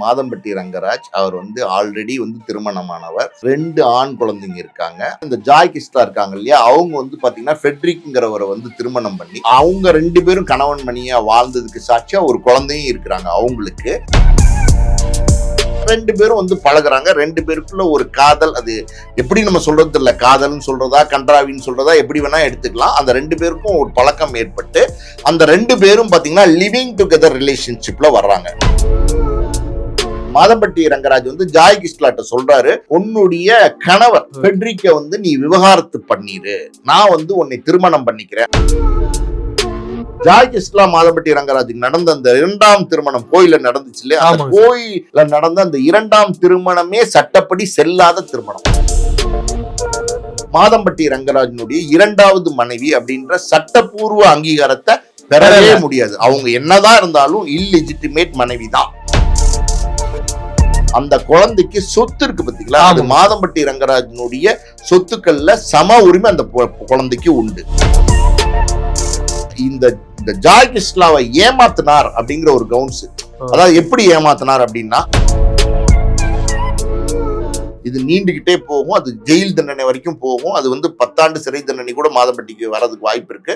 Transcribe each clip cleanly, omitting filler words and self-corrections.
மாதம்பட்டி ரங்கராஜ் அவர் already திருமணமானவர். 2 ஆண் குழந்தைங்க இருக்காங்க. இந்த ஜாய் கிஸ்லா இருக்காங்க இல்லையா, அவங்க பாத்தீங்கன்னா ஃபெட்ரிக்ங்கிறவரை திருமணம் பண்ணி அவங்க 2 பேரும் கணவன் மணியா வாழ்ந்ததுக்கு சாட்சியா ஒரு குழந்தையும் இருக்கிறாங்க. அவங்களுக்கு 2 பேரும் பழகுறாங்க. 2 பேருக்குள்ள ஒரு காதல். அது எப்படி நம்ம சொல்றது இல்ல, காதல்னு சொல்றதா கன்றாவின்னு சொல்றதா எப்படி வேணா எடுத்துக்கலாம். அந்த 2 பேருக்கும் ஒரு பழக்கம் ஏற்பட்டு அந்த 2 பேரும் பாத்தீங்கன்னா லிவிங் டுகெதர் ரிலேஷன்ஷிப்ல வர்றாங்க. மாதம்பட்டி ரங்கராஜ் ஜாய் கிஸ்லாட்ட சொல்றாரு, உன்னுடைய கணவர் ஃபெட்ரிக்க நீ விவகாரத்து பண்ணிரு, நான் உன்னை திருமணம் பண்ணிக்கிறேன். ஜாய் கிஸ்லா மாதம்பட்டி ரங்கராஜுக்கு நடந்த அந்த 2ஆம் திருமணம் கோயில நடந்துச்சு இல்லையா, அந்த கோயில நடந்த அந்த 2ஆம் திருமணமே சட்டப்படி செல்லாத திருமணம். மாதம்பட்டி ரங்கராஜனுடைய 2வது மனைவி அப்படின்ற சட்டப்பூர்வ அங்கீகாரத்தை பெறவே முடியாது. அவங்க என்னதான் இருந்தாலும் இல்லிஜிட்டிமேட் மனைவி தான். அந்த குழந்தைக்கு சொத்து இருக்கு பாத்தீங்களா, அது மாதம்பட்டி ரங்கராஜனுடைய சொத்துக்கள்ல சம உரிமை அந்த குழந்தைக்கு உண்டு. இந்த ஜாய் கிஸ்லாவை ஏமாத்தினார் அப்படிங்கிற ஒரு கவுன்ஸ். அதாவது எப்படி ஏமாத்தினார் அப்படின்னா, இது நீண்டுகிட்டே போகும், அது ஜெயில் தண்டனை வரைக்கும் போகும். அது 10 ஆண்டு சிறை தண்டனை கூட மாதம்பட்டிக்கு வரதுக்கு வாய்ப்பு இருக்கு.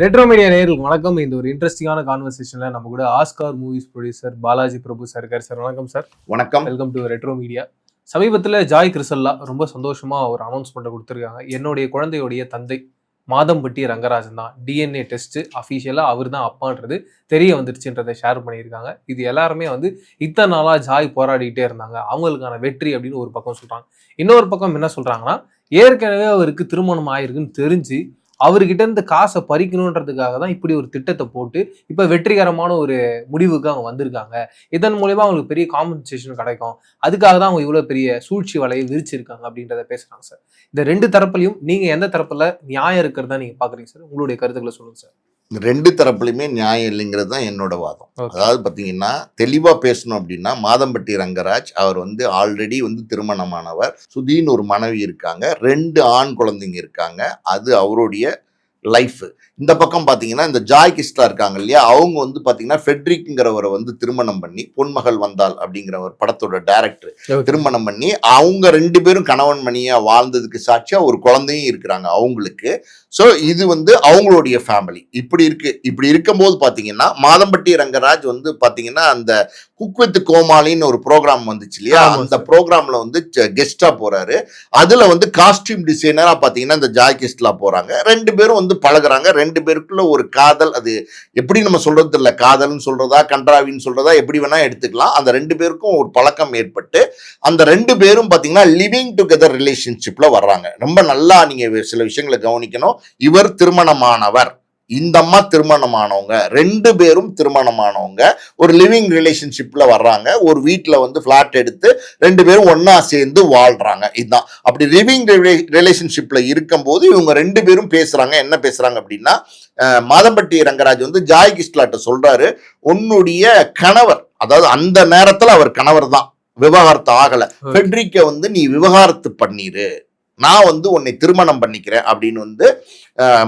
ரெட்ரோ மீடியா நேயர்களுக்கு வணக்கம். இந்த ஒரு இன்ட்ரெஸ்டிங்கான கான்வர்சேஷன்ல நம்ம கூட ஆஸ்கார் மூவிஸ் ப்ரொடியூசர் பாலாஜி பிரபு சார் இருக்காரு. சார் வணக்கம் சார். வணக்கம், வெல்கம் டு ரெட்ரோ மீடியா. சமீபத்தில் ஜாய் கிருசல்லா ரொம்ப சந்தோஷமா ஒரு அனௌன்ஸ்மெண்ட் கொடுத்துருக்காங்க. என்னுடைய குழந்தையுடைய தந்தை மாதம்பட்டி ரங்கராஜன் தான், டிஎன்ஏ டெஸ்ட் அஃபீஷியலா அவர் தான் அப்பான்றது தெரிய வந்துருச்சுன்றதை ஷேர் பண்ணியிருக்காங்க. இது எல்லாருமே இத்தனை நாளா ஜாய் போராடிக்கிட்டே இருந்தாங்க, அவங்களுக்கான வெற்றி அப்படின்னு ஒரு பக்கம் சொல்றாங்க. இன்னொரு பக்கம் என்ன சொல்றாங்கன்னா, ஏற்கனவே அவருக்கு திருமணம் ஆயிருக்குன்னு தெரிஞ்சு அவர்கிட்ட இருந்து காசை பறிக்கணுன்றதுக்காக தான் இப்படி ஒரு திட்டத்தை போட்டு இப்ப வெற்றிகரமான ஒரு முடிவுக்கு அவங்க வந்திருக்காங்க. இதன் மூலமா அவங்களுக்கு பெரிய காம்பன்சேஷன் கிடைக்கும், அதுக்காக தான் அவங்க இவ்வளவு பெரிய சூழ்ச்சி வலையை விரிச்சிருக்காங்க அப்படின்றத பேசுறாங்க சார். இந்த 2 தரப்புலையும் நீங்க எந்த தரப்புல நியாயம் இருக்கிறதா நீங்க பாக்குறீங்க சார்? உங்களுடைய கருத்துக்களை சொல்லுங்க சார். 2 தரப்புலையுமே நியாயம் இல்லைங்கிறது தான் என்னோட வாதம். அதாவது பாத்தீங்கன்னா, தெளிவா பேசணும் அப்படின்னா, மாதம்பட்டி ரங்கராஜ் அவர் ஆல்ரெடி திருமணமானவர். சுதீன்னு ஒரு மனைவி இருக்காங்க, 2 ஆண் குழந்தைங்க இருக்காங்க. அது அவருடைய லைஃப். இந்த பக்கம் பாத்தீங்கன்னா, இந்த ஜாய் கிஸ்லா இருக்காங்க இல்லையா, அவங்க பாத்தீங்கன்னா ஃபெட்ரிக்ங்கிறவரை திருமணம் பண்ணி, பொன்மகள் வந்தாள் அப்படிங்கிற ஒரு படத்தோட டைரக்டர் திருமணம் பண்ணி அவங்க 2 பேரும் கணவன் மணியா வாழ்ந்ததுக்கு சாட்சியா ஒரு குழந்தையும் இருக்கிறாங்க அவங்களுக்கு. ஸோ இது அவங்களுடைய ஃபேமிலி இப்படி இருக்கு. இப்படி இருக்கும்போது பாத்தீங்கன்னா, மாதம்பட்டி ரங்கராஜ் பாத்தீங்கன்னா அந்த குக் வித் கோமாளின்னு ஒரு ப்ரோக்ராம் வந்துச்சு இல்லையா, அந்த ப்ரோக்ராம்ல கெஸ்டா போறாரு. அதுல காஸ்டியூம் டிசைனரா பாத்தீங்கன்னா இந்த ஜாய் கிஸ்லா போறாங்க. 2 பேரும் பழகுறாங்க. 2 பேருக்குள்ள ஒரு காதல். அது எப்படி நம்ம சொல்றது இல்ல, காதல்னு சொல்றதா கன்றாவின்னு சொல்றதா எப்படி வேணா எடுத்துக்கலாம். அந்த 2 பேருக்கும் ஒரு பழக்கம் ஏற்பட்டு அந்த 2 பேரும் பாத்தீங்கன்னா லிவிங் டுகெதர் ரிலேஷன்ஷிப்ல வர்றாங்க. ரொம்ப நல்லா நீங்க சில விஷயங்களை கவனிக்கணும். இவர் திருமணமானவர், இந்த அம்மா திருமணமானவங்க, 2 பேரும் திருமணமானவங்க. ஒரு லிவிங் ரிலேஷன்ஷிப்ல வர்றாங்க. ஒரு வீட்டுல பிளாட் எடுத்து 2 பேரும் ஒன்னா சேர்ந்து வாழ்றாங்க. இதுதான். அப்படி லிவிங் ரிலேஷன்ஷிப்ல இருக்கும் போது இவங்க 2 பேரும் பேசுறாங்க. என்ன பேசுறாங்க அப்படின்னா, மாதம்பட்டி ரங்கராஜ் ஜாய் கிஸ்லாட்ட சொல்றாரு, உன்னுடைய கணவர், அதாவது அந்த நேரத்துல அவர் கணவர் தான், விவாகரத்து ஆகல, ஃபெட்ரிக்க நீ விவகாரத்து பண்ணிரு, நான் உன்னை திருமணம் பண்ணிக்கிறேன் அப்படின்னு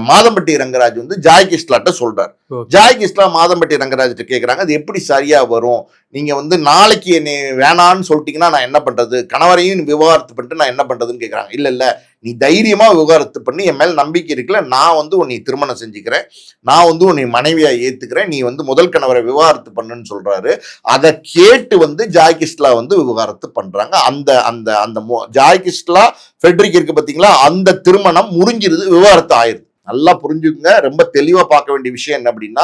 மாதம்பட்டி ரங்கராஜ் ஜாய் கிஸ்லாட்ட சொல்றாரு. ஜாய் கிஸ்லா மாதம்பட்டி ரங்கராஜ் கேக்குறாங்க, அது எப்படி சரியா வரும், நீங்க நாளைக்கு என்னை வேணான்னு சொல்லிட்டீங்கன்னா நான் என்ன பண்றது, கணவரையும் விவகாரத்து பண்ணிட்டு நான் என்ன பண்றதுன்னு கேக்குறாங்க. இல்ல நீ தைரியமா விவகாரத்து பண்ணி, என் மேல நம்பிக்கை இருக்குல்ல, நான் உன்னை திருமணம் செஞ்சுக்கிறேன், நான் உன்னை மனைவியா ஏத்துக்கிறேன், நீ முதல் கணவரை விவகாரத்து பண்ணுன்னு சொல்றாரு. அதை கேட்டு ஜாய் கிஸ்லா விவகாரத்து பண்றாங்க. அந்த அந்த அந்த ஜாய் கிஸ்லா ஃபெட்ரிக் இருக்கு பாத்தீங்களா, அந்த திருமணம் முறிஞ்சிருது, விவகாரத்து ஆயிருது. நல்லா புரிஞ்சுக்குங்க. ரொம்ப தெளிவா பார்க்க வேண்டிய விஷயம் என்ன அப்படின்னா,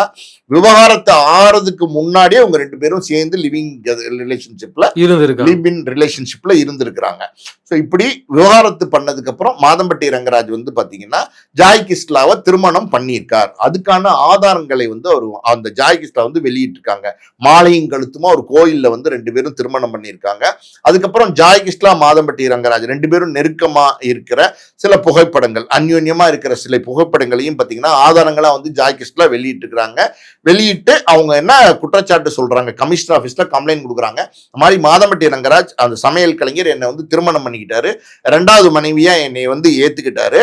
விவகாரத்தை ஆறதுக்கு முன்னாடியே அவங்க 2 பேரும் சேர்ந்து லிவிங் ரிலேஷன்ஷிப்ல இருந்திருக்கிறாங்க. ஸோ இப்படி விவகாரத்து பண்ணதுக்கு அப்புறம் மாதம்பட்டி ரங்கராஜ் பாத்தீங்கன்னா ஜாய் கிஸ்லாவை திருமணம் பண்ணியிருக்கார். அதுக்கான ஆதாரங்களை அவர் அந்த ஜாய் கிஸ்லா வெளியிட்டிருக்காங்க. மாலையும் கழுத்துமா ஒரு கோயில்ல 2 பேரும் திருமணம் பண்ணியிருக்காங்க. அதுக்கப்புறம் ஜாய் கிஸ்லா மாதம்பட்டி ரங்கராஜ் 2 பேரும் நெருக்கமா இருக்கிற சில புகைப்படங்கள், அந்யோன்யமா இருக்கிற சில புகைப்படங்கள் புகைப்படங்களையும் பாத்தீங்கன்னா ஆதாரங்களா வந்து ஜாய் கிருஷ்ணா வெளியிட்டு அவங்க என்ன குற்றச்சாட்டு சொல்றாங்க, கமிஷனர் ஆபீஸ்ல கம்ப்ளைண்ட் கொடுக்குறாங்க. இந்த மாதிரி மாதம்பட்டி ரங்கராஜ் அந்த சமையல் கலைஞர் என்னை வந்து திருமணம் பண்ணிக்கிட்டாரு, 2வது மனைவியா என்னை வந்து ஏத்துக்கிட்டாரு,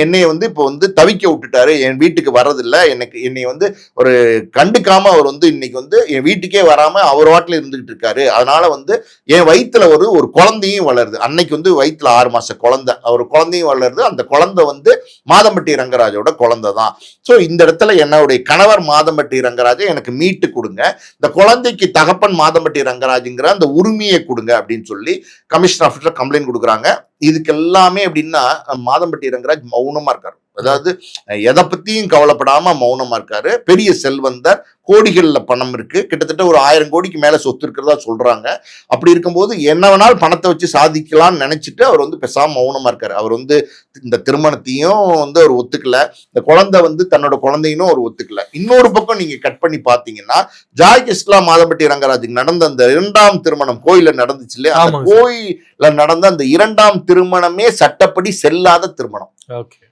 என்னை வந்து இப்போ வந்து தவிக்க விட்டுட்டாரு, என் வீட்டுக்கு வர்றதில்லை, என்னை வந்து ஒரு கண்டுக்காம அவர் வந்து இன்னைக்கு வந்து என் வீட்டுக்கே வராம அவர் வாட்டில் இருந்துகிட்டு இருக்காரு. அதனால வந்து என் வயிற்றுல ஒரு குழந்தையும் வளருது. அன்னைக்கு வந்து வயிற்றுல 6 மாச குழந்தை, அவர் குழந்தையும் வளருது. அந்த குழந்தை வந்து மாதம்பட்டி ரங்கராஜோட குழந்தை தான். ஸோ இந்த இடத்துல என்னுடைய கணவர் மாதம்பட்டி ரங்கராஜை எனக்கு மீட்டு கொடுங்க, இந்த குழந்தைக்கு தகப்பன் மாதம்பட்டி ரங்கராஜுங்கிற அந்த உரிமையை கொடுங்க அப்படின்னு சொல்லி கமிஷனர் ஆஃபீஸ்ல கம்ப்ளைண்ட் கொடுக்குறாங்க. இதுக்கு எல்லாமே எப்படின்னா மாதம்பட்டி ரங்கராஜ் மௌனமா இருக்காரு. அதாவது எதை பத்தியும் கவலைப்படாம மௌனமா இருக்காரு. பெரிய செல்வந்தர், கோடிகள்ல பணம் இருக்கு, கிட்டத்தட்ட ஒரு 1000 கோடிக்கு மேல சொத்து இருக்கிறதா சொல்றாங்க. அப்படி இருக்கும்போது என்ன வேணாலும் பணத்தை வச்சு சாதிக்கலாம்னு நினைச்சிட்டு அவர் வந்து பேசாம மௌனமா இருக்காரு. அவர் வந்து இந்த திருமணத்தையும் வந்து அவர் ஒத்துக்கல, இந்த குழந்தை வந்து தன்னோட குழந்தையும் அவர் ஒத்துக்கல. இன்னொரு பக்கம் நீங்க கட் பண்ணி பாத்தீங்கன்னா ஜாய் கிருஷ்ணா மாதம்பட்டி ரங்கராஜுக்கு நடந்த அந்த 2ஆம் திருமணம் கோயில நடந்துச்சு இல்லையா, அந்த கோயில நடந்த அந்த 2ஆம் திருமணமே சட்டப்படி செல்லாத திருமணம்.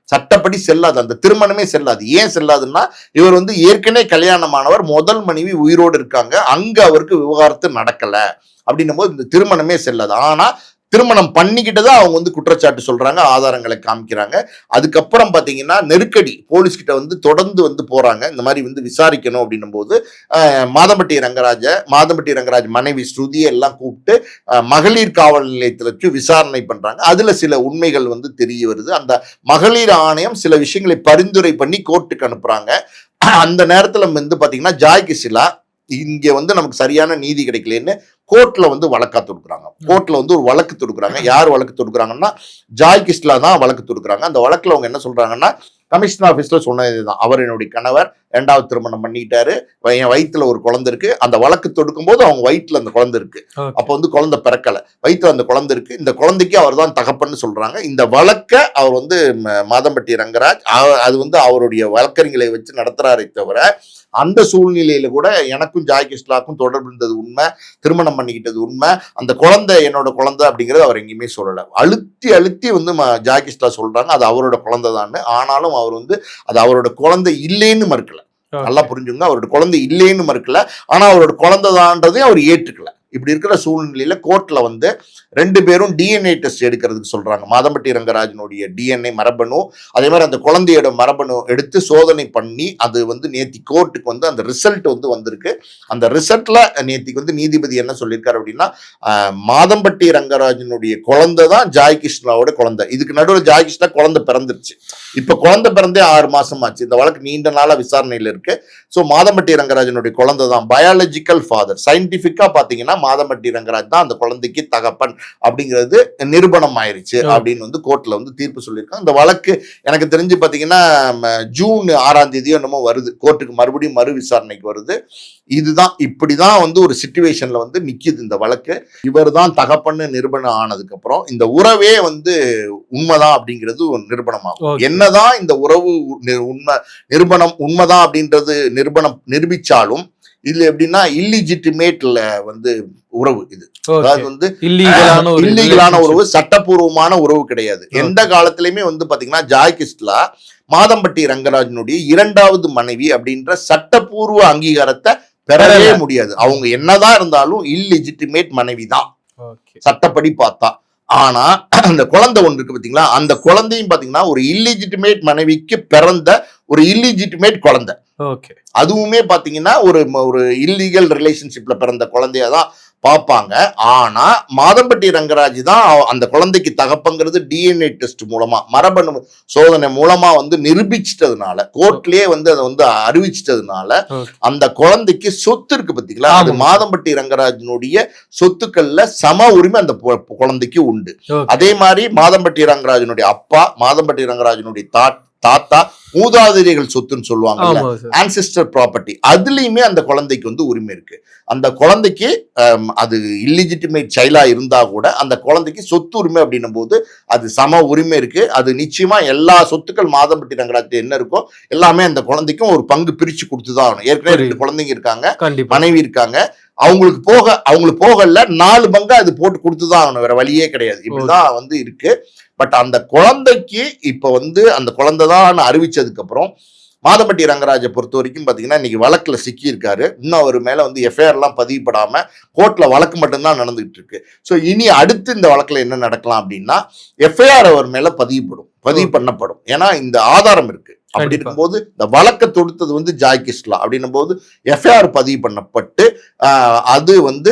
சட்டப்படி செல்லாது, அந்த திருமணமே செல்லாது. ஏன் செல்லாதுன்னா இவர் வந்து ஏற்கனவே கல்யாணமானவர், முதல் மனைவி உயிரோடு இருக்காங்க, அங்க அவருக்கு விவகாரத்து நடக்கல அப்படின்னும் போது இந்த திருமணமே செல்லாது. ஆனா திருமணம் பண்ணிக்கிட்டதான் அவங்க வந்து குற்றச்சாட்டு சொல்றாங்க, ஆதாரங்களை காமிக்கிறாங்க. அதுக்கப்புறம் பாத்தீங்கன்னா நெருக்கடி போலீஸ்கிட்ட வந்து தொடர்ந்து வந்து போறாங்க, இந்த மாதிரி வந்து விசாரிக்கணும் அப்படின்னும் போது மாதம்பட்டி ரங்கராஜ் மனைவி ஸ்ருதி எல்லாம் கூப்பிட்டு மகளிர் காவல் நிலையத்தில் வச்சு விசாரணை பண்றாங்க. அதுல சில உண்மைகள் வந்து தெரிய வருது. அந்த மகளிர் ஆணையம் சில விஷயங்களை பரிந்துரை பண்ணி கோர்ட்டுக்கு அனுப்புறாங்க. அந்த நேரத்துல வந்து பாத்தீங்கன்னா ஜாய் கிருஷ்ணா இங்க வந்து நமக்கு சரியான நீதி கிடைக்கலன்னு கோர்ட்ல வந்து வழக்கா தொடுக்குறாங்க. கோர்ட்ல வந்து ஒரு வழக்கு தொடுக்குறாங்க. யார் வழக்கு தொடுக்குறாங்கன்னா ஜாய் கிருஷ்ணா தான் வழக்கு தொடுக்குறாங்க. அந்த வழக்குல அவங்க என்ன சொல்றாங்கன்னா, கமிஷனர் ஆபீஸ்ல சொன்னதுதான், அவர் என்னுடைய கணவர் 2வது திருமணம் பண்ணிட்டாரு, என் வயிற்றுல ஒரு குழந்தை இருக்கு, அந்த வழக்கு தொடுக்கும் போது அவங்க வயிற்றுல அந்த குழந்தை இருக்கு, அப்ப வந்து குழந்தை பிறக்கல, வயிற்றுல அந்த குழந்தை இருக்கு, இந்த குழந்தைக்கு அவர் தான் தகப்பன்னு சொல்றாங்க. இந்த வழக்க அவர் வந்து மாதம்பட்டி ரங்கராஜ் அது வந்து அவருடைய வழக்கறிஞர்களை வச்சு நடத்துறாரே தவிர, அந்த சூழ்நிலையில கூட எனக்கும் ஜாய் கிருஷ்ணாக்கும் தொடர்பு இருந்தது உண்மை, திருமணம் பண்ணிக்கிட்டது உண்மை, அந்த குழந்தை என்னோட குழந்தை அப்படிங்கறது அவர் எங்கேயுமே சொல்லல. அழுத்தி வந்து ஜாய் கிருஷ்ணா சொல்றாங்க அது அவரோட குழந்தை தான். ஆனாலும் அவர் வந்து அது அவரோட குழந்தை இல்லைன்னு மறுக்கல. நல்லா புரிஞ்சுங்க, அவரோட குழந்தை இல்லைன்னு மறுக்கல, ஆனா அவரோட குழந்தை தான்றதையும் அவர் ஏற்றுக்கல. இப்படி இருக்கிற சூழ்நிலையில கோர்ட்ல வந்து 2 பேரும் டிஎன்ஏ டெஸ்ட் எடுக்கிறதுக்கு சொல்றாங்க. மாதம்பட்டி ரங்கராஜனுடைய டிஎன்ஏ மரபணு, அதே மாதிரி அந்த குழந்தையோட மரபணு எடுத்து சோதனை பண்ணி அது வந்து நேத்தி கோர்ட்டுக்கு வந்து அந்த ரிசல்ட் வந்து வந்திருக்கு. அந்த ரிசல்ட்ல நேத்திக்கு வந்து நீதிபதி என்ன சொல்லியிருக்காரு அப்படின்னா, மாதம்பட்டி ரங்கராஜனுடைய குழந்தை தான் ஜாய் கிருஷ்ணாவோட குழந்தை. இதுக்கு நடுவில் ஜாய் கிருஷ்ணா குழந்தை பிறந்துருச்சு, இப்ப குழந்தை பிறந்தே 6 மாசம் ஆச்சு. இந்த வழக்கு நீண்ட நாளா விசாரணையில இருக்கு. சோ மாதம்பட்டி ரங்கராஜனுடைய குழந்தை தான் பயாலஜிக்கல் ஃபாதர். சயின்டிபிக்கா பாத்தீங்கன்னா மாதம்பட்டி ரங்கராஜ் தான் அந்த குழந்தைக்கு தகப்பன் அப்படிங்கிறது நிரூபணம் ஆயிருச்சு அப்படின்னு வந்து கோர்ட்ல வந்து தீர்ப்பு சொல்லியிருக்காங்க. இந்த வழக்கு எனக்கு தெரிஞ்சு பாத்தீங்கன்னா ஜூன் 6ஆம் தேதியோ என்னமோ வருது, கோர்ட்டுக்கு மறுபடியும் மறு விசாரணைக்கு வருது. இதுதான் இப்படிதான் வந்து ஒரு சிச்சுவேஷன்ல வந்து நிக்குது இந்த வழக்கு. இவர் தான் தகப்பன்னு நிரூபணம் ஆனதுக்கு அப்புறம் இந்த உறவே வந்து உண்மைதான் அப்படிங்கிறது ஒரு நிரூபணமாகும். என்னதான் இந்த உறவு உண்மைதான் அப்படின்றது நிரூபிச்சாலும் இதுல எப்படின்னா இல்லிஜிட்டிமேட்ல வந்து உறவு இது, அதாவது வந்து இல்லீகலான உறவு, சட்டப்பூர்வமான உறவு கிடையாது. எந்த காலத்திலயுமே வந்து பாத்தீங்கன்னா ஜாய் கிருஷ்ணா மாதம்பட்டி ரங்கராஜனுடைய 2வது மனைவி அப்படின்ற சட்டப்பூர்வ அங்கீகாரத்தை பெறவே முடியாது. அவங்க என்னதான் இருந்தாலும் இல்லிஜிட்டிமேட் மனைவி தான் சட்டப்படி பார்த்தா. ஆனா அந்த குழந்தை ஒன்று இருக்கு பாத்தீங்களா, அந்த குழந்தையும் பாத்தீங்கன்னா ஒரு இல்லிஜிட்டிமேட் மனைவிக்கு பிறந்த ஒரு இல்லிஜிட்டிமேட் குழந்தை. அதுவுமே பாத்தீங்கன்னா ஒரு இல்லீகல் ரிலேஷன்ஷிப்ல பிறந்த குழந்தையதான் பார்ப்பாங்க. ஆனா மாதம்பட்டி ரங்கராஜ் தான் அந்த குழந்தைக்கு தகப்பங்கிறது டிஎன்ஏ டெஸ்ட் மூலமா மரபணு சோதனை மூலமா வந்து நிரூபிச்சிட்டதுனால, கோர்ட்லயே வந்து அதை வந்து அறிவிச்சிட்டதுனால அந்த குழந்தைக்கு சொத்து இருக்கு பாத்தீங்களா, அது மாதம்பட்டி ரங்கராஜனுடைய சொத்துக்கள்ல சம உரிமை அந்த குழந்தைக்கு உண்டு. அதே மாதிரி மாதம்பட்டி ரங்கராஜனுடைய அப்பா, மாதம்பட்டி ரங்கராஜனுடைய தாத்தா, மூதாதையர்கள் சொத்துன்னு சொல்லுவாங்க, ஆன்செஸ்டர் ப்ராப்பர்ட்டி, அதுலயுமே அந்த குழந்தைக்கு வந்து உரிமை இருக்கு. அந்த குழந்தைக்கு அது இல்லிஜிட்டிமேட் சைல்டா இருந்தா கூட அந்த குழந்தைக்கு சொத்து உரிமை அப்படின்னும் போது அது சம உரிமை இருக்கு. அது நிச்சயமா எல்லா சொத்துக்கள் மாதம்பட்டி ரங்கராஜ் என்ன இருக்கோ எல்லாமே அந்த குழந்தைக்கும் ஒரு பங்கு பிரிச்சு கொடுத்துதான் ஆகணும். ஏற்கனவே 2 குழந்தைங்க இருக்காங்க, மனைவி இருக்காங்க, அவங்களுக்கு போகல 4 பங்கா அது போட்டு கொடுத்துதான் ஆகணும், வேற வழியே கிடையாது. இப்படிதான் வந்து இருக்கு. பட் அந்த குழந்தைக்கு இப்ப வந்து அந்த குழந்தை தான் அறிவிச்சதுக்கு அப்புறம் மாதம்பட்டி ரங்கராஜை பொறுத்த வரைக்கும் பாத்தீங்கன்னா இன்னைக்கு வழக்குல சிக்கி இருக்காரு. இன்னும் அவர் மேல வந்து எஃப்ஐஆர் எல்லாம் பதிவுப்படாம கோர்ட்ல வழக்கு மட்டும்தான் நடந்துகிட்டு இருக்கு. ஸோ இனி அடுத்து இந்த வழக்குல என்ன நடக்கலாம் அப்படின்னா எஃப்ஐஆர் அவர் மேல பதிவு பண்ணப்படும். ஏன்னா இந்த ஆதாரம் இருக்கு. அப்படி இருக்கும்போது இந்த வழக்கை தொடுத்தது வந்து ஜாய் கிருஷ்ணா அப்படின்னும் போது எஃப்ஐஆர் பதிவு பண்ணப்பட்டு அது வந்து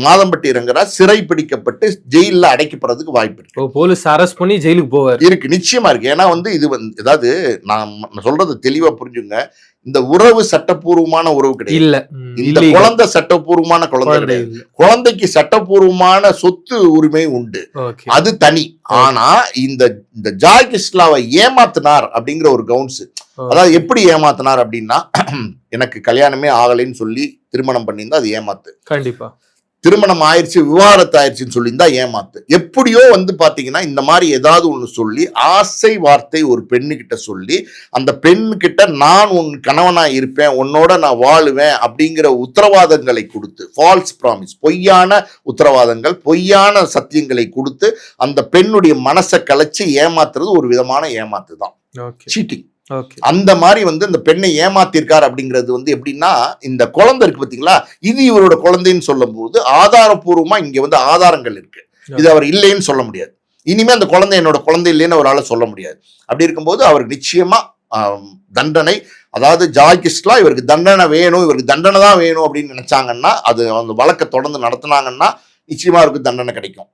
மாதம்பட்டி ரங்கராஜ் சிறை பிடிக்கப்பட்டு ஜெயில அடைக்கப்படுறதுக்கு வாய்ப்பு இருக்கு. போலீஸ் அரெஸ்ட் பண்ணி ஜெயிலுக்கு போவார் இருக்கு, நிச்சயமா இருக்கு. ஏன்னா வந்து இது வந்து ஏதாவது நான் சொல்றது தெளிவா புரிஞ்சுங்க. இந்த உறவு சட்டப்பூர்வமான உறவு கிடையாது. இல்ல இந்த குழந்தை சட்டப்பூர்வமான குழந்தை கிடையாது. குழந்தைக்கு சட்டப்பூர்வமான சொத்து உரிமை உண்டு, அது தனி. ஆனா இந்த ஜாய் கிருஷ்ணாவை ஏமாத்தினார் அப்படிங்கிற ஒரு கவுன்ஸ். அதாவது எப்படி ஏமாத்தினார் அப்படின்னா எனக்கு கல்யாணமே ஆகலைன்னு சொல்லி திருமணம் பண்ணியிருந்தா அது ஏமாத்து. கண்டிப்பா திருமணம் ஆயிடுச்சு விவாகரத்து ஆயிடுச்சுன்னு சொல்லியிருந்தா ஏமாத்து. எப்படியோ வந்து பாத்தீங்கன்னா இந்த மாதிரி ஏதாவது ஒண்ணு சொல்லி ஆசை வார்த்தை ஒரு பெண்ணுகிட்ட சொல்லி அந்த பெண்ணுகிட்ட நான் உன் கணவனா இருப்பேன், உன்னோட நான் வாழுவேன் அப்படிங்கிற உத்தரவாதங்களை கொடுத்து, ஃபால்ஸ் ப்ராமிஸ், பொய்யான உத்தரவாதங்கள், பொய்யான சத்தியங்களை கொடுத்து அந்த பெண்ணுடைய மனசை கலைச்சு ஏமாத்துறது ஒரு விதமான ஏமாத்து தான், சீட்டிங். அந்த மாதிரி வந்து இந்த பெண்ணை ஏமாத்திருக்கார் அப்படிங்கிறது வந்து எப்படின்னா இந்த குழந்தை இருக்கு பாத்தீங்களா, இது இவரோட குழந்தைன்னு சொல்லும் போது ஆதாரப்பூர்வமா இங்க வந்து ஆதாரங்கள் இருக்கு. இது அவர் இல்லைன்னு சொல்ல முடியாது. இனிமே அந்த குழந்தை என்னோட குழந்தை இல்லைன்னு அவரால் சொல்ல முடியாது. அப்படி இருக்கும்போது அவருக்கு நிச்சயமா தண்டனை, அதாவது ஜாய் கிருஷ்ணா இவருக்கு தண்டனை வேணும், இவருக்கு தண்டனை தான் வேணும் அப்படின்னு நினைச்சாங்கன்னா அது அந்த வழக்கை தொடர்ந்து நடத்தினாங்கன்னா நிச்சயமா அவருக்கு தண்டனை கிடைக்கும்.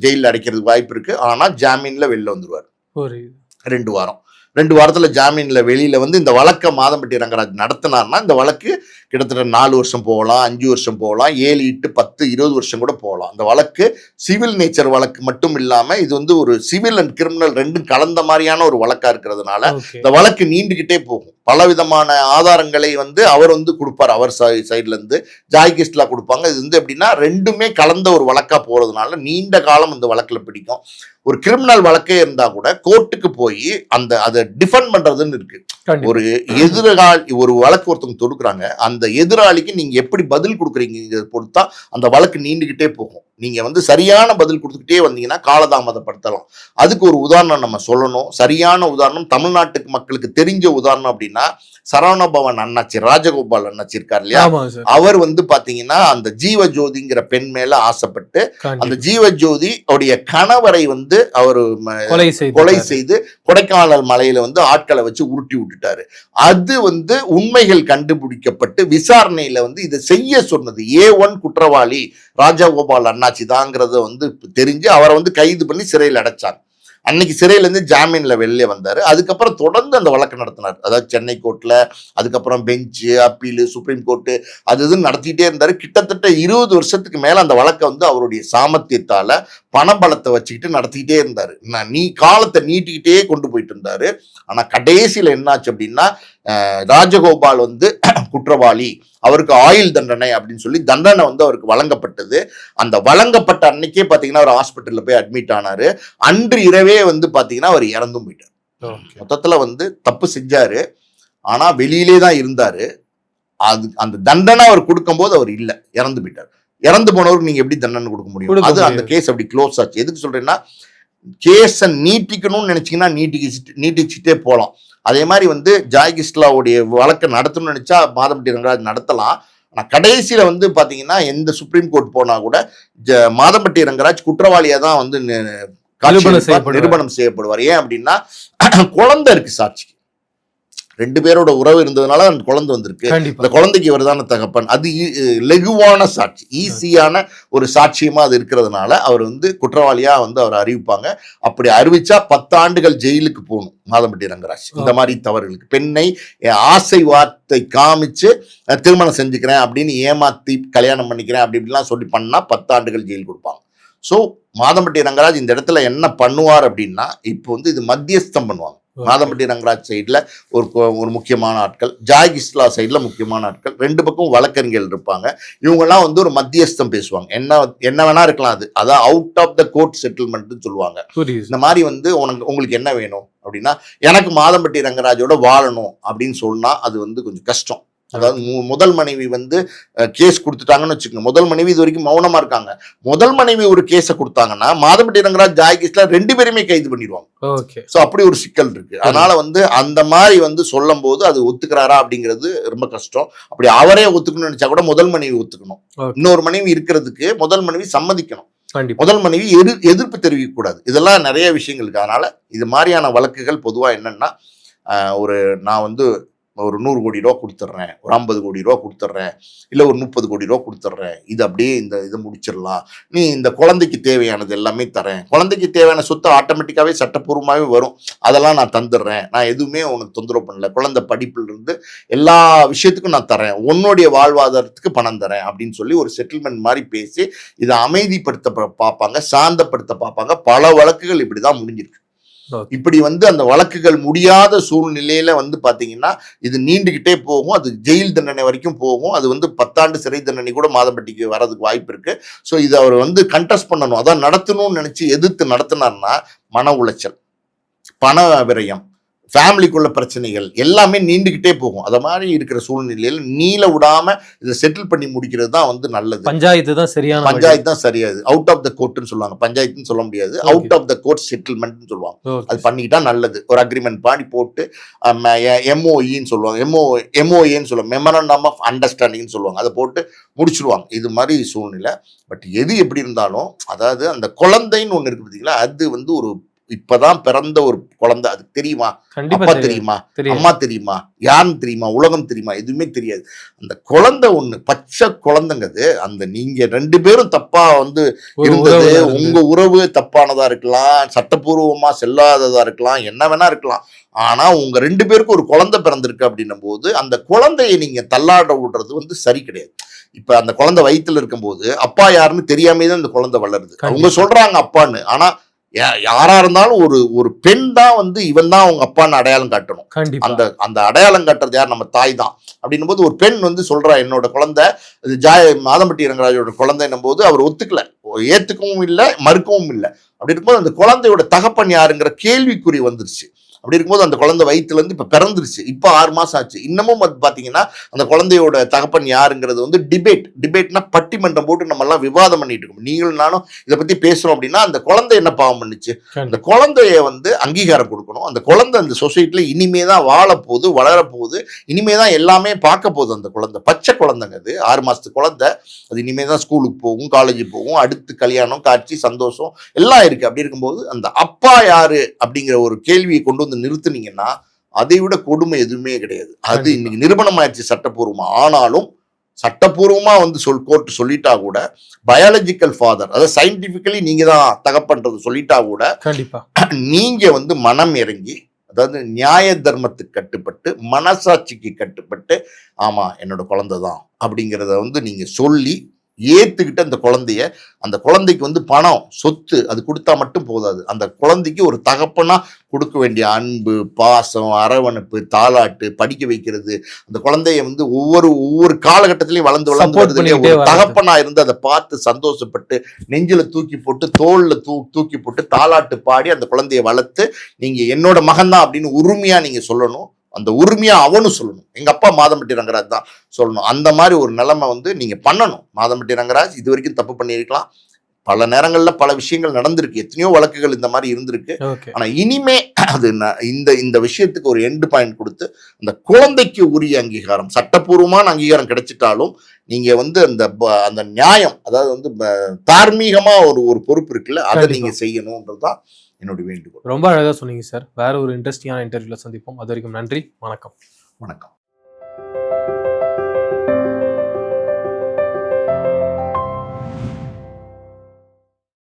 ஜெயிலில் அடைக்கிறதுக்கு வாய்ப்பு இருக்கு. ஆனா ஜாமீன்ல வெளில வந்துருவார். 2 வாரத்துல ஜாமீன்ல வெளியில வந்து இந்த வழக்கை மாதம்பட்டி ரங்கராஜ் நடத்தினார்னா இந்த வழக்கு கிட்டத்தட்ட 4 வருஷம் போகலாம், 5 வருஷம் போகலாம், 7, 8, 10, 20 வருஷம் கூட போகலாம். அந்த வழக்கு சிவில் நேச்சர் வழக்கு மட்டும் இல்லாம இது வந்து ஒரு சிவில் அண்ட் கிரிமினல் ரெண்டும் கலந்த மாதிரியான ஒரு வழக்கா இருக்கிறதுனால இந்த வழக்கு நீண்டுகிட்டே போகும். பலவிதமான ஆதாரங்களை வந்து அவர் வந்து கொடுப்பார், அவர் சைட்ல இருந்து ஜாய் கிருஷ்ணா கொடுப்பாங்க. இது வந்து எப்படின்னா ரெண்டுமே கலந்த ஒரு வழக்கா போறதுனால நீண்ட காலம் இந்த வழக்குல பிடிக்கும். ஒரு கிரிமினல் வழக்கே இருந்தா கூட கோர்ட்டுக்கு போய் அதை டிஃபெண்ட் பண்றதுன்னு இருக்கு. ஒரு எதிராளி ஒரு வழக்கு ஒருத்தவங்க தொடுக்குறாங்க, அந்த எதிராளிக்கு நீங்க எப்படி பதில் கொடுக்குறீங்க பொறுத்தா அந்த வழக்கு நீண்டுகிட்டே போகும். நீங்க வந்து சரியான பதில் கொடுத்துக்கிட்டே வந்தீங்கன்னா காலதாமதப்படுத்தலாம். அதுக்கு ஒரு உதாரணம் நம்ம சொல்லணும். சரியான உதாரணம் தமிழ்நாட்டுக்கு மக்களுக்கு தெரிஞ்ச உதாரணம் அப்படின்னா சரவணபவன் அண்ணாச்சி, ராஜகோபால் அண்ணாச்சி இருக்கார் இல்லையா, அவர் வந்து பாத்தீங்கன்னா அந்த ஜீவஜோதிங்கிற பெண் மேல ஆசைப்பட்டு அந்த ஜீவஜோதி உடைய கணவரை வந்து அவர் கொலை செய்து கொடைக்கானல் மலையில வந்து ஆட்களை வச்சு உருட்டி விட்டுட்டாரு. அது வந்து உண்மைகள் கண்டுபிடிக்கப்பட்டு விசாரணையில வந்து இதை செய்ய சொன்னது A1 குற்றவாளி ராஜகோபால் அண்ணாச்சி தாங்கிறத வந்து தெரிஞ்சு அவரை வந்து கைது பண்ணி சிறையில் அடைச்சாங்க. அன்னைக்கு சிறையில இருந்து ஜாமீன்ல வெளியே வந்தாரு. அதுக்கப்புறம் தொடர்ந்து அந்த வழக்கு நடத்தினார். அதாவது சென்னை கோர்ட்ல, அதுக்கப்புறம் பெஞ்சு, அப்பீல், சுப்ரீம் கோர்ட்டு, அது இதுன்னு நடத்திட்டே இருந்தாரு. கிட்டத்தட்ட 20 வருஷத்துக்கு மேல அந்த வழக்கை வந்து அவருடைய சாமர்த்தியத்தால பணபலத்தை வச்சுக்கிட்டு நடத்திக்கிட்டே இருந்தாரு. காலத்தை நீட்டிக்கிட்டே கொண்டு போயிட்டு இருந்தாரு. ஆனா கடைசியில என்னாச்சு அப்படின்னா ராஜகோபால் வந்து குற்றவாளி, அவருக்கு ஆயுள் தண்டனை அப்படின்னு சொல்லி தண்டனை வந்து அவருக்கு வழங்கப்பட்டது. அந்த வழங்கப்பட்ட அன்னைக்கே பாத்தீங்கன்னா அவர் ஹாஸ்பிட்டல்ல போய் அட்மிட் ஆனாரு. அன்று இரவே வந்து பாத்தீங்கன்னா அவர் இறந்தும் போயிட்டார். மொத்தத்துல வந்து தப்பு செஞ்சாரு, ஆனா வெளியிலே தான் இருந்தாரு. அந்த தண்டனை அவர் கொடுக்கும் போது அவர் இல்ல, இறந்து போயிட்டார். இறந்து போனவருக்கு நீங்க எப்படி தண்டனை கொடுக்க முடியும்? அது அந்த கேஸ் அப்படி க்ளோஸ் ஆச்சு. எதுக்கு சொல்றேன்னா கேஸை நீட்டிக்கணும்னு நினைச்சீங்கன்னா நீட்டிச்சுட்டே போகலாம். அதே மாதிரி வந்து ஜாய் கிருஷ்ணாவுடைய வழக்கை நடத்தணும்னு நினைச்சா மாதம்பட்டி ரங்கராஜ் நடத்தலாம். ஆனா கடைசியில வந்து பாத்தீங்கன்னா எந்த சுப்ரீம் கோர்ட் போனா கூட மாதம்பட்டி ரங்கராஜ் குற்றவாளியா தான் வந்து நிரூபணம் செய்யப்படுவார். ஏன் அப்படின்னா குழந்தை இருக்கு சாட்சிக்கு, 2 பேரோட உறவு இருந்ததுனால அந்த குழந்தை வந்திருக்கு. அந்த குழந்தைக்கு இவர் தானே தகப்பன். அது லெகுவான சாட்சி, ஈஸியான ஒரு சாட்சியமா அது இருக்கிறதுனால அவர் வந்து குற்றவாளியா வந்து அவர் அறிவிப்பாங்க. அப்படி அறிவிச்சா 10 ஆண்டுகள் ஜெயிலுக்கு போகணும் மாதம்பட்டி ரங்கராஜ். இந்த மாதிரி தவறுகளுக்கு பெண்ணை ஆசை வார்த்தை காமிச்சு திருமணம் செஞ்சுக்கிறேன் அப்படின்னு ஏமாத்தி கல்யாணம் பண்ணிக்கிறேன் அப்படி இப்படிலாம் சொல்லி பண்ணா 10 ஆண்டுகள் ஜெயில் கொடுப்பாங்க. ஸோ மாதம்பட்டி ரங்கராஜ் இந்த இடத்துல என்ன பண்ணுவார் அப்படின்னா இப்போ வந்து இது மத்தியஸ்தம் பண்ணுவாங்க. மாதம்பட்டி ரங்கராஜ் சைட்ல ஒரு முக்கியமான ஆட்கள், ஜாய் கிருஷ்ணா சைட்ல முக்கியமான ஆட்கள், 2 பக்கம் வழக்கறிஞர்கள் இருப்பாங்க. இவங்கெல்லாம் வந்து ஒரு மத்தியஸ்தம் பேசுவாங்க. என்ன வேணா இருக்கலாம், அதான் out of the court settlement சொல்லுவாங்க. இந்த மாதிரி வந்து உங்களுக்கு என்ன வேணும் அப்படின்னா எனக்கு மாதம்பட்டி ரங்கராஜோட வாழணும் அப்படின்னு சொன்னா அது வந்து கொஞ்சம் கஷ்டம். அதாவது முதல் மனைவி வந்து கேஸ் கொடுத்துட்டாங்கன்னு வச்சுக்கோங்க. முதல் மனைவி இது வரைக்கும் மௌனமா இருக்காங்க. முதல் மனைவி ஒரு கேஸை கொடுத்தாங்கன்னா மாதம்பட்டி ரங்கராஜ், ஜாய் கிருஷ்ணா 2 பேருமே கைது பண்ணிடுவாங்க. சோ அப்படி ஒரு சிக்கல் இருக்கு. அதனால வந்து அந்த மாதிரி வந்து சொல்லும் போது அது ஒத்துக்கிறாரா அப்படிங்கிறது ரொம்ப கஷ்டம். அப்படி அவரே ஒத்துக்கணும்னு நினைச்சா கூட முதல் மனைவி ஒத்துக்கணும். இன்னொரு மனைவி இருக்கிறதுக்கு முதல் மனைவி சம்மதிக்கணும். முதல் மனைவி எதிர்ப்பு தெரிவிக்க கூடாது. இதெல்லாம் நிறைய விஷயங்கள் இருக்கு. அதனால இது மாதிரியான வழக்குகள் பொதுவா என்னன்னா, நான் வந்து ஒரு 100 கோடி ரூபா கொடுத்துட்றேன், ஒரு 50 கோடி ரூபா கொடுத்துட்றேன், இல்லை ஒரு 30 கோடி ரூபா கொடுத்துட்றேன், இது அப்படியே இதை முடிச்சிடலாம், நீ இந்த குழந்தைக்கு தேவையானது எல்லாமே தரேன், குழந்தைக்கு தேவையான சொத்து ஆட்டோமேட்டிக்காவே சட்டப்பூர்வமாகவே வரும், அதெல்லாம் நான் தந்துடுறேன், நான் எதுவுமே உனக்கு தொந்தரவு பண்ணல, குழந்தை படிப்புல இருந்து எல்லா விஷயத்துக்கும் நான் தரேன், உன்னுடைய வாழ்வாதாரத்துக்கு பணம் தரேன் அப்படின்னு சொல்லி ஒரு செட்டில்மெண்ட் மாதிரி பேசி இதை அமைதிப்படுத்த பார்ப்பாங்க, சாந்தப்படுத்த பார்ப்பாங்க. பல வழக்குகள் இப்படிதான் முடிஞ்சிருக்கு. இப்படி வந்து அந்த வழக்குகள் முடியாத சூழ்நிலையில வந்து பாத்தீங்கன்னா இது நீண்டுகிட்டே போகும். அது ஜெயில் தண்டனை வரைக்கும் போகும். அது வந்து 10 ஆண்டு சிறை தண்டனை கூட மாதம்பட்டிக்கு வர்றதுக்கு வாய்ப்பு இருக்கு. ஸோ இதை அவர் வந்து கண்டெஸ்ட் பண்ணணும், அதான் நடத்தணும்னு நினைச்சு எதிர்த்து நடத்தினார்னா மன உளைச்சல், பண விரயம், ஃபேமிலிக்குள்ள பிரச்சனைகள் எல்லாமே நீண்டுகிட்டே போகும். அத மாதிரி இருக்கிற சூழ்நிலையில் நீள விடாம இதை செட்டில் பண்ணி முடிக்கிறது தான் வந்து நல்லது. பஞ்சாயத்து தான் சரியான, பஞ்சாயத்து தான் சரியாது. அவுட் ஆஃப் த கோர்ட்னு சொல்லுவாங்க, பஞ்சாயத்துன்னு சொல்ல முடியாது, out of the court settlement சொல்லுவாங்க. அது பண்ணிக்கிட்டா நல்லது. ஒரு அக்ரிமெண்ட் பாடி போட்டு எம்ஓஇன்னு சொல்லுவாங்க, எம்ஓஏன்னு சொல்லுவாங்க, மெமரண்டம் ஆஃப் அண்டர்ஸ்டாண்டிங்னு சொல்லுவாங்க, அதை போட்டு முடிச்சிருவாங்க. இது மாதிரி சூழ்நிலை. பட் எது எப்படி இருந்தாலும், அதாவது அந்த குழந்தைன்னு ஒண்ணு இருக்கு பார்த்தீங்களா, அது வந்து ஒரு இப்பதான் பிறந்த ஒரு குழந்தை, அது தெரியுமா, அப்பா தெரியுமா, அம்மா தெரியுமா, யாருன்னு தெரியுமா, உலகம் தெரியுமா, எதுவுமே தெரியாது. அந்த குழந்தை ஒண்ணு பச்சை குழந்தைங்கிறது, அந்த நீங்க 2 பேரும் தப்பா வந்து இருந்தது, உங்க உறவு தப்பானதா இருக்கலாம், சட்டப்பூர்வமா செல்லாததா இருக்கலாம், என்ன வேணா இருக்கலாம். ஆனா உங்க 2 பேருக்கும் ஒரு குழந்தை பிறந்திருக்கு அப்படின்னும் போது அந்த குழந்தையை நீங்க தள்ளாட விடுறது வந்து சரி கிடையாது. இப்ப அந்த குழந்தை வயிற்றுல இருக்கும் போது அப்பா யாருன்னு தெரியாமே தான் இந்த குழந்தை வளருது. அவங்க சொல்றாங்க அப்பான்னு, ஆனா யாரா இருந்தாலும் ஒரு பெண் தான் வந்து இவன் தான் அவங்க அப்பான்னு அடையாளம் காட்டணும். அந்த அடையாளம் காட்டுறது யார், நம்ம தாய் தான். அப்படின்னும் போது ஒரு பெண் வந்து சொல்றா என்னோட குழந்தை மாதம்பட்டி ரங்கராஜோட குழந்தைன்னும் போது அவர் ஒத்துக்கல, ஏத்துக்கவும் இல்லை, மறுக்கவும் இல்லை. அப்படி இருக்கும்போது அந்த குழந்தையோட தகப்பன் யாருங்கிற கேள்விக்குறி வந்துருச்சு. அப்படி இருக்கும்போது அந்த குழந்தை வயிற்றுல இருந்து இப்ப பிறந்துருச்சு, இப்ப 6 மாசம் ஆச்சு. இன்னமும் வந்து பாத்தீங்கன்னா அந்த குழந்தையோட தகப்பன் யாருங்கிறது வந்து டிபேட்னா பட்டிமன்றம் போட்டு நம்ம எல்லாம் விவாதம் பண்ணிட்டு இருக்கோம். நீங்களும் நானும் இதை பத்தி பேசுறோம் அப்படின்னா அந்த குழந்தை என்ன பாவம் பண்ணுச்சு, அந்த குழந்தைய வந்து அங்கீகாரம் கொடுக்கணும். அந்த குழந்தை அந்த சொசைட்டில இனிமேதான் வாழ போகுது, வளர போகுது, இனிமேதான் எல்லாமே பார்க்க போகுது. அந்த குழந்தை பச்சை குழந்தைங்க, அது 6 மாசத்து குழந்தை, அது இனிமேதான் ஸ்கூலுக்கு போகும், காலேஜுக்கு போகும், அடுத்து கல்யாணம், காட்சி, சந்தோஷம் எல்லாம் இருக்கு. அப்படி இருக்கும்போது அந்த அப்பா யாரு அப்படிங்கிற ஒரு கேள்வியை கொண்டு நிறுத்துனீங்கன்னா அதை விட கொடுமை எதுவுமே கிடையாது. அது இன்னைக்கு நிரூபணம் ஆயிடுச்சு சட்டப்பூர்வமா. ஆனாலும் சட்டப்பூர்வமா வந்து கோர்ட் சொல்லிட்டா கூட பயாலஜிக்கல் ஃபாதர், அதாவது சயின்டிபிக்கலி நீங்க தான் தகப்பன்றது சொல்லிட்டா கூட கண்டிப்பா நீங்க வந்து மனம் இறங்கி, அதாவது நியாய தர்மத்துக்கு கட்டுப்பட்டு, மனசாட்சிக்கு கட்டுப்பட்டு, ஆமா என்னோட குழந்தை தான் அப்படிங்கிறத வந்து நீங்க சொல்லி ஏத்துக்கிட்டு அந்த குழந்தைக்கு வந்து பணம், சொத்து அது கொடுத்தா மட்டும் போதாது. அந்த குழந்தைக்கு ஒரு தகப்பனா கொடுக்க வேண்டிய அன்பு, பாசம், அரவணைப்பு, தாலாட்டு, படிக்க வைக்கிறது, அந்த குழந்தைய வந்து ஒவ்வொரு காலகட்டத்திலையும் வளர்ந்து ஒரு தகப்பனா இருந்து அதை பார்த்து சந்தோஷப்பட்டு நெஞ்சில தூக்கி போட்டு தோல்ல தூக்கி போட்டு தாலாட்டு பாடி அந்த குழந்தைய வளர்த்து நீங்க என்னோட மகன் தான் அப்படின்னு உரிமையா நீங்க சொல்லணும். அந்த உரிமையா அவனும் சொல்லணும், எங்க அப்பா மாதம்பட்டி ரங்கராஜ் தான் சொல்லணும். அந்த மாதிரி ஒரு நிலைமை வந்து நீங்க பண்ணணும். மாதம்பட்டி ரங்கராஜ் இது வரைக்கும் தப்பு பண்ணியிருக்கலாம், பல நேரங்கள்ல பல விஷயங்கள் நடந்திருக்கு, எத்தனையோ வழக்குகள் இந்த மாதிரி இருந்திருக்கு. ஆனா இனிமே அது இந்த விஷயத்துக்கு ஒரு எண்டு பாயிண்ட் கொடுத்து அந்த குழந்தைக்கு உரிய அங்கீகாரம், சட்டப்பூர்வமான அங்கீகாரம் கிடைச்சிட்டாலும் நீங்க வந்து அந்த நியாயம், அதாவது வந்து தார்மீகமா ஒரு பொறுப்பு இருக்குல்ல, அதை நீங்க செய்யணும்ன்றதுதான் என்னோட வேண்டுகோள். ரொம்ப அழகா சொன்னீங்க சார். வேற ஒரு இன்ட்ரெஸ்டிங்கான இன்டர்வியூல சந்திப்போம். அது வரைக்கும் நன்றி, வணக்கம். வணக்கம்.